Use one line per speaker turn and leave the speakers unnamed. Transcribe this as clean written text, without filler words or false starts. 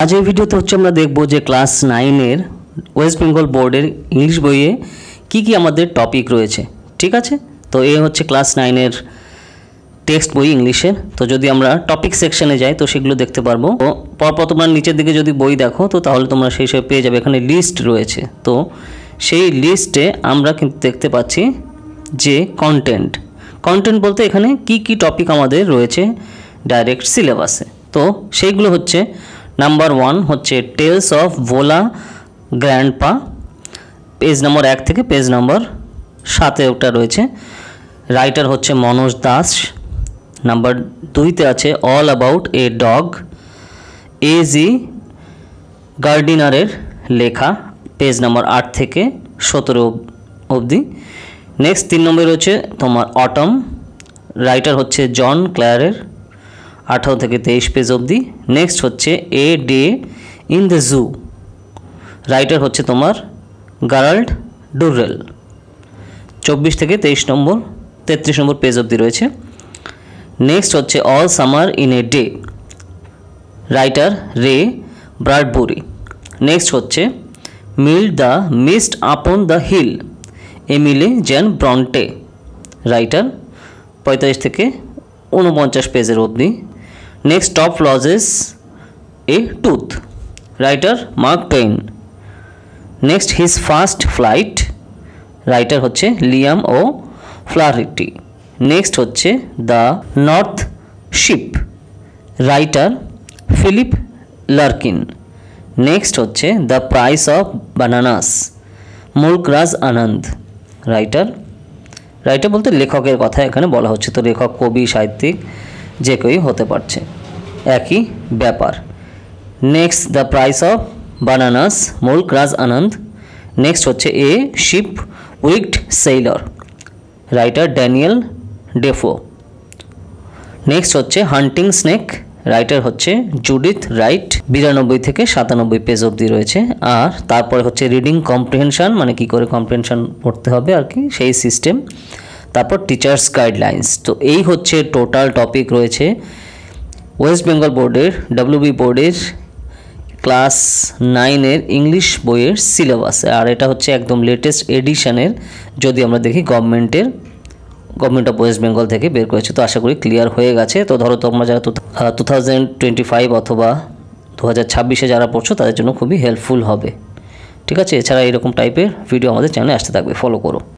आज এই ভিডিওতে আমরা দেখব যে ক্লাস 9 এর ওয়েস্ট বেঙ্গল বোর্ডের ইংলিশ বইয়ে কি কি আমাদের টপিক রয়েছে। ঠিক আছে, তো এই হচ্ছে ক্লাস 9 এর টেক্সট বই ইংলিশের। তো যদি আমরা টপিক সেকশনে যাই তো সেগুলো দেখতে পারবো। তো পরপর তোমরা নিচের দিকে যদি বই দেখো তো তাহলে তোমরা সেই সব পেয়ে যাবে। এখানে লিস্ট রয়েছে, তো সেই লিস্টে আমরা কিন্তু দেখতে পাচ্ছি যে কন্টেন্ট বলতে এখানে কি কি টপিক আমাদের রয়েছে ডাইরেক্ট সিলেবাসে। তো সেইগুলো হচ্ছে নাম্বার 1 হচ্ছে tales of Bhola grandpa, page number 1 থেকে পেজ নম্বর 7 ওটা রয়েছে। রাইটার হচ্ছে মনোজ দাস। নাম্বার 2তে আছে all about a dog, A G গার্ডিনারের লেখা, পেজ নাম্বার 8 থেকে 17 অবধি। নেক্সট 3 নম্বরে রয়েছে তোমার অটম, রাইটার হচ্ছে জন ক্লারের, 18 থেকে 23 পেজ অবধি। নেক্সট হচ্ছে a day in the zoo, writer হচ্ছে তোমার গারাল্ড ডুরেল, 24 থেকে 33 নম্বর পেজ অবধি রয়েছে। নেক্সট হচ্ছে all summer in a day, writer Ray Bradbury. Next হচ্ছে mild the mist upon the hill, Emily Jane Bronte, writer 45 থেকে 49 পেজের অবধি। Next Tom loses a tooth, writer Mark Twain. Next his first flight, writer হচ্ছে Liam O'Flaherty. Next হচ্ছে the North Ship, writer Philip Larkin. Next হচ্ছে the price of bananas, Mulk Raj Anand, writer বলতে লেখকের কথা এখানে বলা হচ্ছে। তো লেখক, কবি, সাহিত্যিক যে কেউই হতে পারছে, একই ব্যাপার। Next the price of bananas, Mulk Raj Anand. Next হচ্ছে a shipwrecked sailor, writer Daniel Defoe. Next হচ্ছে হান্টিং স্নেক, রাইটার হচ্ছে জুডিথ রাইট, 92 থেকে 97 পেজ অবধি রয়েছে। আর তারপরে হচ্ছে রিডিং কম্প্রিহেনশন, মানে কি করে কম্প্রিহেনশন পড়তে হবে আর কি, সেই সিস্টেম। তারপর টিচার্স গাইডলাইন্স। তো এই হচ্ছে টোটাল টপিক রয়েছে ওয়েস্ট বেঙ্গল বোর্ডের WB বোর্ডের ক্লাস 9 এর ইংলিশ বইয়ের সিলেবাসে। আর এটা হচ্ছে একদম লেটেস্ট এডিশনের, যদি আমরা দেখি গভর্নমেন্ট অফ ওয়েস্ট বেঙ্গল থেকে বের করেছে। তো আশা করি ক্লিয়ার হয়ে গেছে। তো ধরো তোমরা যারা 2025 অথবা 2026-এ যারা পড়ছো তাদের জন্য খুবই হেল্পফুল হবে। ঠিক আছে, এছাড়া এরকম টাইপের ভিডিও আমাদের চ্যানেলে আসতে থাকবে, ফলো করো।